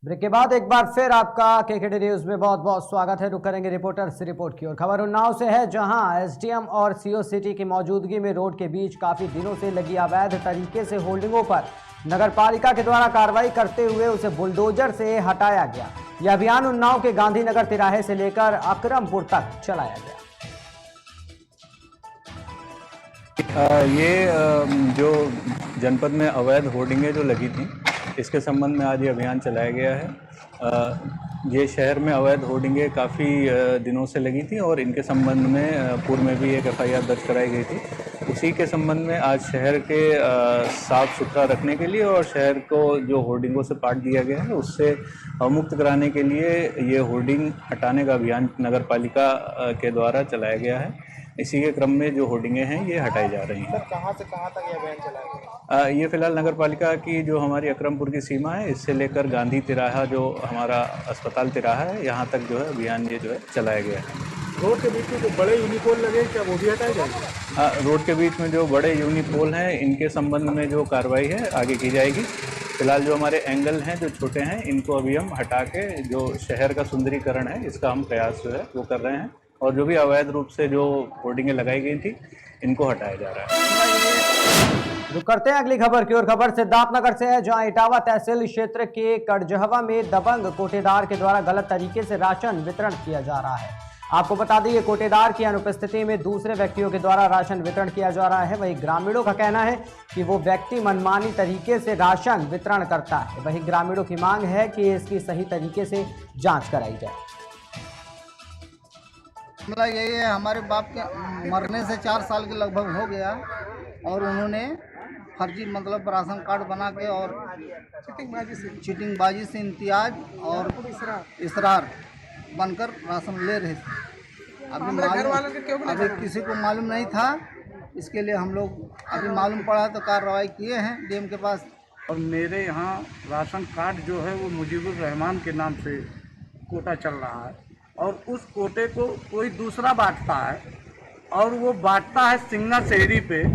Break के बाद एक बार फिर आपका केकेडी न्यूज में बहुत बहुत स्वागत है। रुक करेंगे रिपोर्टर से रिपोर्ट की ओर। खबर उन्नाव से है, जहां एसडीएम और सीओ सिटी की मौजूदगी में रोड के बीच काफी दिनों से लगी अवैध तरीके से होल्डिंगों पर नगर पालिका के द्वारा कार्रवाई करते हुए उसे बुलडोजर से हटाया गया। यह अभियान उन्नाव के गांधीनगर तिराहे से लेकर अकरमपुर तक चलाया गया। ये जो जनपद में अवैध होर्डिंगें जो लगी थी, इसके संबंध में आज ये अभियान चलाया गया है। ये शहर में अवैध होर्डिंगें काफ़ी दिनों से लगी थी और इनके संबंध में पूर्व में भी एक एफआईआर दर्ज कराई गई थी। उसी के संबंध में आज शहर के साफ सुथरा रखने के लिए और शहर को जो होर्डिंगों से पाट दिया गया है उससे मुक्त कराने के लिए ये होर्डिंग हटाने का अभियान नगर पालिका के द्वारा चलाया गया है। इसी के क्रम में जो होर्डिंगें हैं ये हटाई जा रही हैं। सर, कहाँ से कहाँ तक ये अभियान चलाया गया? ये फिलहाल नगर पालिका की जो हमारी अकरमपुर की सीमा है, इससे लेकर गांधी तिराहा जो हमारा अस्पताल तिराहा है, यहाँ तक जो है अभियान ये जो है चलाया गया है। रोड के बीच में जो बड़े यूनिपोल लगे, क्या वो भी हटाए जाएंगे? रोड के बीच में जो बड़े यूनिपोल हैं, इनके संबंध में जो कार्रवाई है आगे की जाएगी। फिलहाल जो हमारे एंगल हैं जो छोटे हैं, इनको अभी हम हटा के जो शहर का सुंदरीकरण है इसका हम प्रयास जो है वो कर रहे हैं और जो भी अवैध रूप से जो होर्डिंगें लगाई गई थी इनको हटाया जा रहा है। रुक करते हैं अगली खबर की ओर। खबर सिद्धार्थनगर से है, जहां इटावा तहसील क्षेत्र के कड़जहवा में दबंग कोटेदार के द्वारा गलत तरीके से राशन वितरण किया जा रहा है। आपको बता दें, ये कोटेदार की अनुपस्थिति में दूसरे व्यक्तियों के द्वारा राशन वितरण किया जा रहा है। वहीं ग्रामीणों का कहना है कि वो व्यक्ति मनमानी तरीके से राशन वितरण करता है। वहीं ग्रामीणों की मांग है कि इसकी सही तरीके से जांच कराई जाए। मामला यही है, हमारे बाप के मरने से 4 साल के लगभग हो गया और उन्होंने फर्जी मतलब राशन कार्ड बना के और चीटिंगबाजी से इम्तियाज और इसरार बनकर राशन ले रहे थे। अभी किसी को मालूम नहीं था, इसके लिए हम लोग अभी मालूम पड़ा तो कार्रवाई किए हैं डीएम के पास। और मेरे यहाँ राशन कार्ड जो है वो मुजीबुर रहमान के नाम से कोटा चल रहा है और उस कोटे को कोई दूसरा बांटता है और वो बांटता है सिंगा शहरी पे।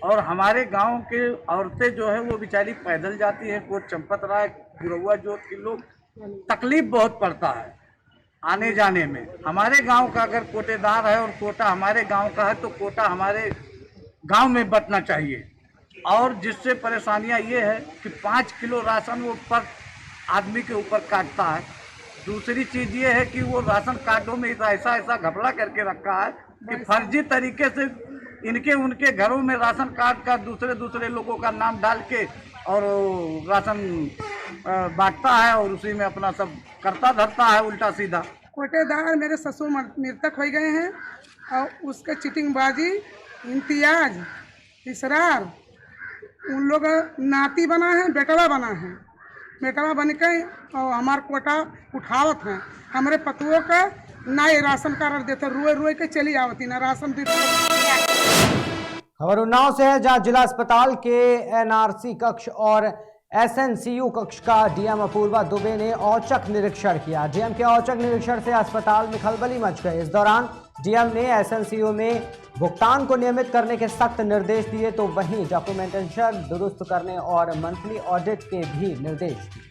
और हमारे गांव के औरतें जो है वो बेचारी पैदल जाती है, कोट चंपत राय गुरौआ जोत के लोग, तकलीफ बहुत पड़ता है आने जाने में। हमारे गांव का अगर कोटेदार है और कोटा हमारे गांव का है तो कोटा हमारे गांव में बंटना चाहिए। और जिससे परेशानियां ये है कि 5 किलो राशन वो पर आदमी के ऊपर काटता है। दूसरी चीज़ ये है कि वो राशन कार्डों में ऐसा घपला करके रखा है कि फर्जी तरीके से इनके उनके घरों में राशन कार्ड का दूसरे लोगों का नाम डाल के और राशन बांटता है और उसी में अपना सब करता धरता है उल्टा सीधा। कोटेदार मेरे ससुर मृतक हो गए हैं और उसके चीटिंगबाजी, इम्तियाज, इसरार, उन लोग नाती बना है, बेटवा बना है। बेटवा बन के और हमार कोटा उठावत हैं। हमारे पतुओं का ना ये राशन कार्ड देते, रुए के चली आवती ना राशन देते। खबर उन्नाव से है, जहां जिला अस्पताल के एनआरसी कक्ष और एसएनसीयू कक्ष का डीएम अपूर्वा दुबे ने औचक निरीक्षण किया। डीएम के औचक निरीक्षण से अस्पताल में खलबली मच गई। इस दौरान डीएम ने एसएनसीयू में भुगतान को नियमित करने के सख्त निर्देश दिए, तो वहीं डॉक्यूमेंटेशन दुरुस्त करने और मंथली ऑडिट के भी निर्देश दिए।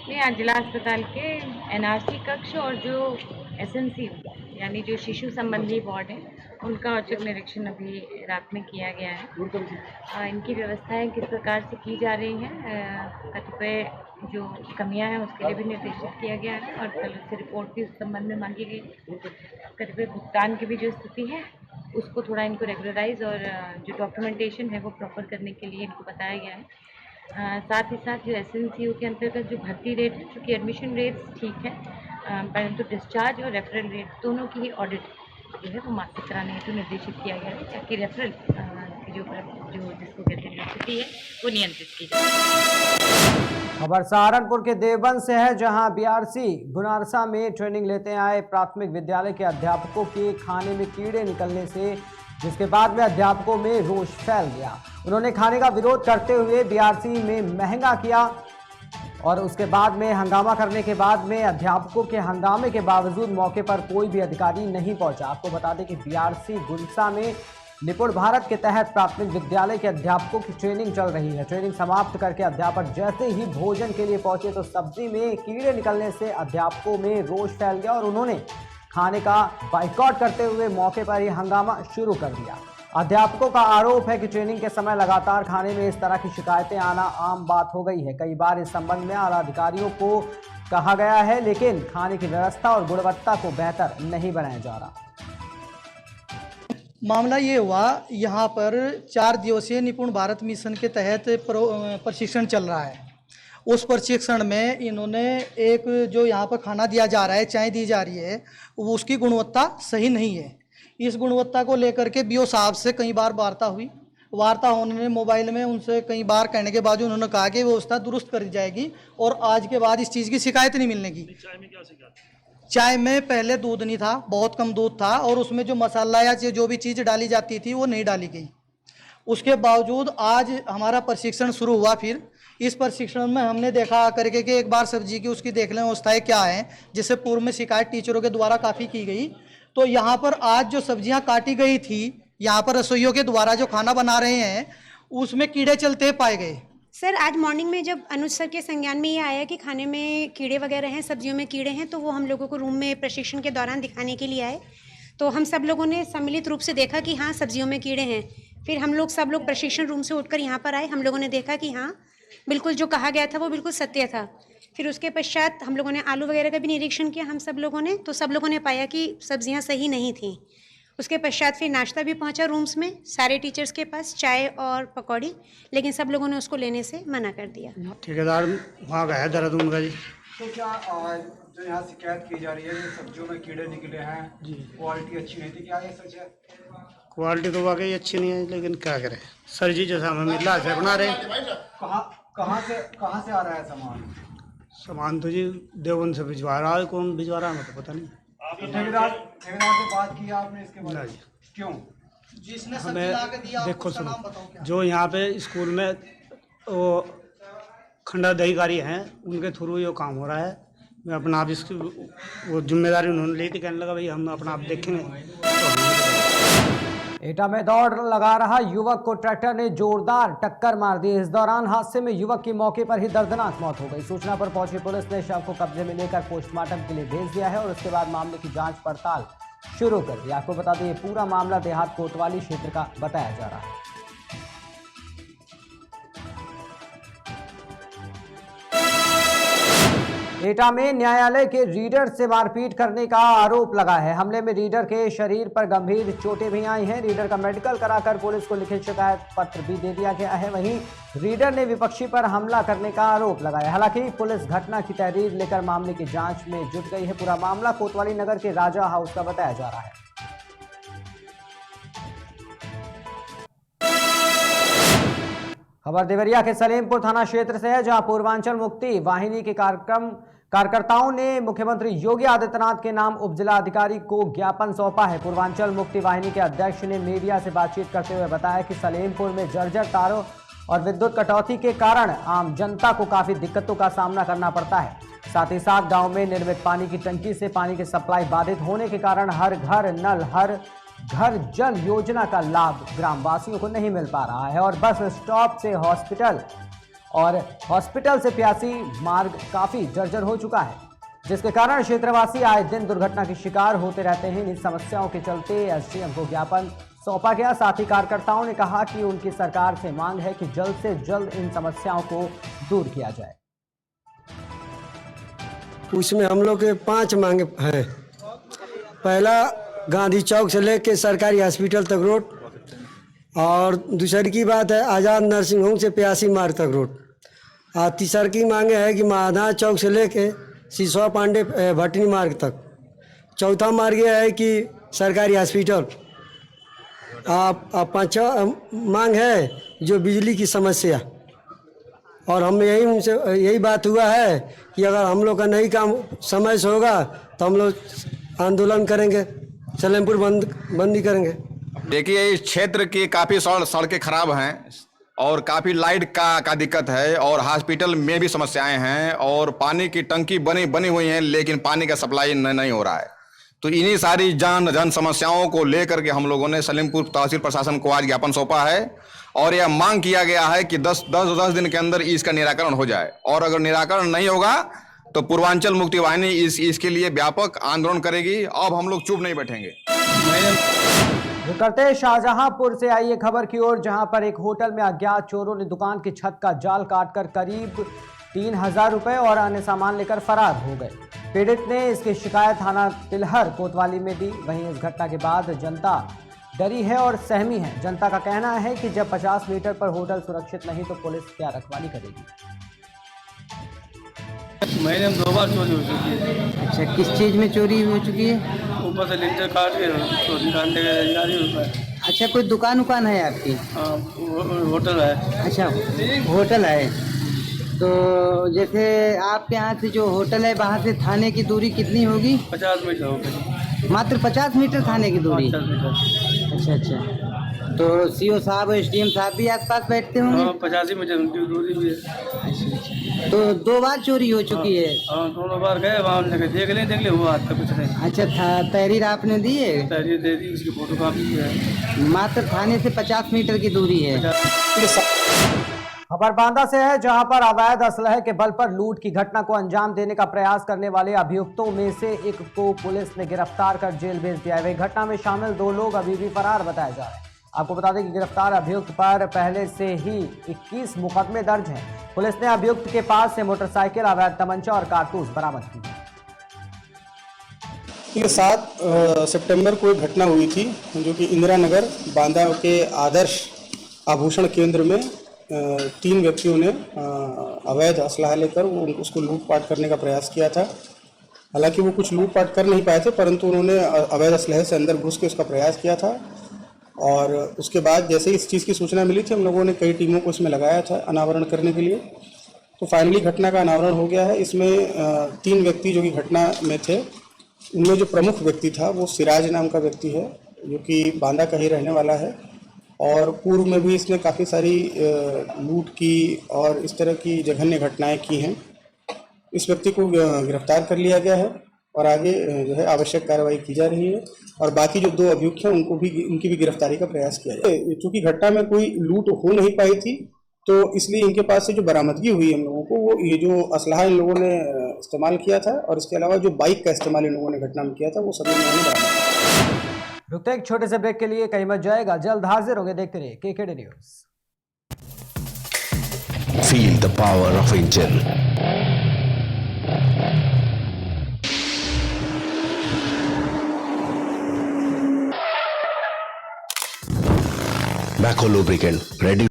मैं आज जिला अस्पताल के एनआरसी कक्ष और जो एसएनसीयू यानी जो शिशु संबंधी वार्ड है उनका औचक निरीक्षण अभी रात में किया गया है। इनकी व्यवस्थाएं किस प्रकार से की जा रही हैं, कतिपय जो कमियां हैं उसके लिए भी निर्देशित किया गया है और कल से रिपोर्ट भी उस संबंध में मांगी गई। कतिपय भुगतान की भी जो स्थिति है उसको थोड़ा इनको रेगुलराइज और जो डॉक्यूमेंटेशन है वो प्रॉपर करने के लिए इनको बताया गया है। साथ ही साथ जो एसएनसीयू के अंतर्गत जो भर्ती रेट है, चूँकि एडमिशन रेट्स ठीक है परंतु डिस्चार्ज और रेफरल रेट दोनों की ही ऑडिट जो है वो मासिक कराने हेतु निर्देशित किया गया है, ताकि रेफरल की जो जिसको कहते हैं स्थिति है वो नियंत्रित की जाए। खबर सहारनपुर के देवबंद से है, जहां बीआरसी गुनारसा में ट्रेनिंग लेते आए प्राथमिक विद्यालय के अध्यापकों के खाने में कीड़े निकलने से जिसके बाद में अध्यापकों में रोष फैल गया। उन्होंने खाने का विरोध करते हुए बीआरसी में महंगा किया और उसके बाद में हंगामा करने के बाद में अध्यापकों के हंगामे के बावजूद मौके पर कोई भी अधिकारी नहीं पहुंचा। आपको बता दें कि बीआरसी गुनसा में निपुण भारत के तहत प्राथमिक विद्यालय के अध्यापकों की ट्रेनिंग चल रही है। ट्रेनिंग समाप्त करके अध्यापक जैसे ही भोजन के लिए पहुंचे तो सब्जी में कीड़े निकलने से अध्यापकों में रोष फैल गया और उन्होंने खाने का बाइकआउट करते हुए मौके पर ही हंगामा शुरू कर दिया। अध्यापकों का आरोप है कि ट्रेनिंग के समय लगातार खाने में इस तरह की शिकायतें आना आम बात हो गई है। कई बार इस संबंध में आला अधिकारियों को कहा गया है, लेकिन खाने की व्यवस्था और गुणवत्ता को बेहतर नहीं बनाया जा रहा। मामला ये हुआ, यहाँ पर 4 दिवसीय निपुण भारत मिशन के तहत प्रशिक्षण चल रहा है। उस प्रशिक्षण में इन्होंने एक जो यहाँ पर खाना दिया जा रहा है, चाय दी जा रही है, वो उसकी गुणवत्ता सही नहीं है। इस गुणवत्ता को लेकर के बीओ साहब से कई बार वार्ता हुई। वार्ता होने मोबाइल में उनसे कई बार कहने के बाद उन्होंने कहा कि व्यवस्था दुरुस्त करी जाएगी और आज के बाद इस चीज़ की शिकायत नहीं मिलने की। चाय में क्या शिकायत? चाय में पहले दूध नहीं था, बहुत कम दूध था और उसमें जो मसाला या जो भी चीज़ डाली जाती थी वो नहीं डाली गई। उसके बावजूद आज हमारा प्रशिक्षण शुरू हुआ। फिर इस प्रशिक्षण में हमने देखा करके कि एक बार सब्जी की उसकी देख लें अवस्थाएँ क्या हैं, जिससे पूर्व में शिकायत टीचरों के द्वारा काफ़ी की गई। तो यहाँ पर आज जो सब्जियाँ काटी गई थी, यहाँ पर रसोइयों के द्वारा जो खाना बना रहे हैं, उसमें कीड़े चलते पाए गए। सर, आज मॉर्निंग में जब अनुज सर के संज्ञान में ये आया कि खाने में कीड़े वगैरह हैं, सब्जियों में कीड़े हैं, तो वो हम लोगों को रूम में प्रशिक्षण के दौरान दिखाने के लिए आए। तो हम सब लोगों ने सम्मिलित रूप से देखा कि हाँ, सब्जियों में कीड़े हैं। फिर हम लोग सब लोग प्रशिक्षण रूम से उठकर यहाँ पर आए। हम लोगों ने देखा कि हाँ, बिल्कुल जो कहा गया था वो बिल्कुल सत्य था। फिर उसके पश्चात हम लोगों ने आलू वगैरह का भी निरीक्षण किया हम सब लोगों ने, तो सब लोगों ने पाया कि सब्जियां सही नहीं थीं। उसके पश्चात फिर नाश्ता भी पहुंचा रूम्स में सारे टीचर्स के पास, चाय और पकौड़ी, लेकिन सब लोगों ने उसको लेने से मना कर दिया। ठेकेदार वहाँ गया देहरादून का जी। तो क्या जो यहाँ शिकायत की जा रही है, सब्जियों में कीड़े निकले हैं जी, क्वालिटी अच्छी नहीं थी, क्या ये सच है? क्वालिटी तो वाकई अच्छी नहीं है, लेकिन क्या करें सर जी, जैसा हमें मिल रहा है बना रहे। कहाँ से आ रहा है सामान तो जी देवबंद से भिजवा रहा है, कौन भिजवा रहा है मुझे तो पता नहीं। ठेकेदार से बात की आपने इसके बारे में? क्यों? जिसने हमें देखो सुनो, जो यहाँ पे स्कूल में वो खंडाधिकारी हैं, उनके थ्रू ये काम हो रहा है। मैं अपना आप इसकी वो जिम्मेदारी उन्होंने ली थी, कहने लगा भाई हम अपना आप देखेंगे। एटा में दौड़ लगा रहा युवक को ट्रैक्टर ने जोरदार टक्कर मार दी। इस दौरान हादसे में युवक की मौके पर ही दर्दनाक मौत हो गई। सूचना पर पहुंची पुलिस ने शव को कब्जे में लेकर पोस्टमार्टम के लिए भेज दिया है और उसके बाद मामले की जांच पड़ताल शुरू कर दी। आपको बता दें, ये पूरा मामला देहात कोतवाली क्षेत्र का बताया जा रहा है। एटा में न्यायालय के रीडर से मारपीट करने का आरोप लगा है। हमले में रीडर के शरीर पर गंभीर चोटें भी आई हैं। रीडर का मेडिकल कराकर पुलिस को लिखित शिकायत पत्र भी दे दिया गया है। वहीं रीडर ने विपक्षी पर हमला करने का आरोप लगाया। हालांकि पुलिस घटना की तहरीर लेकर मामले की जांच में जुट गई है। पूरा मामला कोतवाली नगर के राजा हाउस का बताया जा रहा है। खबर देवरिया के सलेमपुर थाना क्षेत्र से है, जहां पूर्वांचल मुक्ति वाहिनी के कार्यकर्ताओं ने मुख्यमंत्री योगी आदित्यनाथ के नाम उप जिला अधिकारी को ज्ञापन सौंपा है। पूर्वांचल मुक्ति वाहिनी के अध्यक्ष ने मीडिया से बातचीत करते हुए बताया कि सलेमपुर में जर्जर तारों और विद्युत कटौती के कारण आम जनता को काफी दिक्कतों का सामना करना पड़ता है। साथ ही साथ गांव में निर्मित पानी की टंकी से पानी की सप्लाई बाधित होने के कारण हर घर नल, हर घर जल योजना का लाभ ग्रामवासियों को नहीं मिल पा रहा है और बस स्टॉप से हॉस्पिटल से प्यासी मार्ग काफी जर्जर हो चुका है, जिसके कारण क्षेत्रवासी आए दिन दुर्घटना के शिकार होते रहते हैं। इन समस्याओं के चलते एसडीएम को ज्ञापन सौंपा गया। साथ ही कार्यकर्ताओं ने कहा कि उनकी सरकार से मांग है कि जल्द से जल्द इन समस्याओं को दूर किया जाए। उसमें हम लोग के 5 मांगे हैं। पहला, गांधी चौक से लेके सरकारी हॉस्पिटल तक रोड, और दूसरी की बात है आज़ाद नर्सिंग होम से प्यासी मार्ग तक रोड, और तीसरी की मांगे है कि महादास चौक से लेके सिसवा पांडे भटनी मार्ग तक। चौथा मार्ग यह है कि सरकारी हॉस्पिटल। पाँचवा मांग है जो बिजली की समस्या, और हम उनसे यही बात हुआ है कि अगर हम लोग का नहीं काम समय से होगा तो हम लोग आंदोलन करेंगे, सलेमपुर बंदी करेंगे। देखिए, इस क्षेत्र की काफ़ी सड़कें खराब हैं और काफ़ी लाइट का दिक्कत है, और हॉस्पिटल में भी समस्याएं हैं, और पानी की टंकी बनी हुई हैं, लेकिन पानी का सप्लाई नहीं हो रहा है। तो इन्हीं सारी जन समस्याओं को लेकर के हम लोगों ने सलीमपुर तहसील प्रशासन को आज ज्ञापन सौंपा है और यह मांग किया गया है कि 10 दिन के अंदर इसका निराकरण हो जाए, और अगर निराकरण नहीं होगा तो पूर्वांचल मुक्ति वाहिनी इसके लिए व्यापक आंदोलन करेगी। अब हम लोग चुप नहीं बैठेंगे। करते हैं शाहजहांपुर से आइए खबर की ओर, जहां पर एक होटल में अज्ञात चोरों ने दुकान की छत का जाल काटकर करीब 3000 रुपए और अन्य सामान लेकर फरार हो गए। पीड़ित ने इसकी शिकायत थाना तिलहर कोतवाली में दी। वहीं इस घटना के बाद जनता डरी है और सहमी है। जनता का कहना है कि जब 50 मीटर पर होटल सुरक्षित नहीं तो पुलिस क्या रखवाली करेगी। महीने में 2 बार चोरी हो चुकी है। अच्छा, किस चीज़ में चोरी हो चुकी है? ऊपर से लिंटर काट के चोरी निकालने के लिए। अच्छा, कोई दुकान है आपकी? होटल है। अच्छा, होटल है। तो जैसे आपके यहाँ से जो होटल है वहाँ से थाने की दूरी कितनी होगी? 50 मीटर होगी। मात्र 50 मीटर थाने की दूरी? 50 मीटर। अच्छा अच्छा। तो सीओ साहब और एसडीएम साहब भी आसपास बैठते होंगे? 50 मीटर उनकी दूरी भी है। अच्छा, तो 2 बार चोरी हो चुकी है? हाँ, दोनों बार गए वहाँ देख ले हुआ आज तक कुछ नहीं। अच्छा, तहरीर आपने दी है? तहरीर दे दी, उसकी फोटो कॉपी है। मात्र थाने से 50 मीटर की दूरी है। खबर बांदा से है, जहां पर अवैध असलहे के बल पर लूट की घटना को अंजाम देने का प्रयास करने वाले अभियुक्तों में से एक को पुलिस ने गिरफ्तार कर जेल भेज दिया है। वही घटना में शामिल 2 लोग अभी भी फरार बताए जा रहे हैं। आपको बता दें कि गिरफ्तार अभियुक्त पर पहले से ही 21 मुकदमे दर्ज हैं। पुलिस ने अभियुक्त के पास से मोटरसाइकिल, अवैध तमंचा और कारतूस बरामद किए। 7 सितंबर को एक घटना हुई थी जो कि इंदिरा नगर बांदा के आदर्श आभूषण केंद्र में 3 व्यक्तियों ने अवैध असलहा लेकर उसको लूटपाट करने का प्रयास किया था। हालांकि वो कुछ लूटपाट कर नहीं पाए थे, परंतु उन्होंने अवैध असलहे से अंदर घुस के उसका प्रयास किया था। और उसके बाद जैसे ही इस चीज़ की सूचना मिली थी, हम लोगों ने कई टीमों को इसमें लगाया था अनावरण करने के लिए। तो फाइनली घटना का अनावरण हो गया है। इसमें 3 व्यक्ति जो कि घटना में थे, उनमें जो प्रमुख व्यक्ति था वो सिराज नाम का व्यक्ति है, जो कि बांदा का ही रहने वाला है। और पूर्व में भी इसने काफ़ी सारी लूट की और इस तरह की जघन्य घटनाएं की हैं। इस व्यक्ति को गिरफ्तार कर लिया गया है और आगे जो है आवश्यक कार्रवाई की जा रही है। और बाकी जो 2 अभियुक्त हैं उनकी भी गिरफ्तारी का प्रयास किया जाए। चूँकि घटना में कोई लूट हो नहीं पाई थी, तो इसलिए इनके पास से जो बरामदगी हुई हम लोगों को, वो ये जो असलहा इन लोगों ने इस्तेमाल किया था और इसके अलावा जो बाइक का इस्तेमाल इन लोगों ने घटना में किया था, वो सभी इन्होंने बरामद किया। रुकते एक छोटे से ब्रेक के लिए, कहीं मत जाएगा, जल्द हाजिर होंगे। देखते रहिए KKD news. Feel the power of Angel. Macro lubricant ready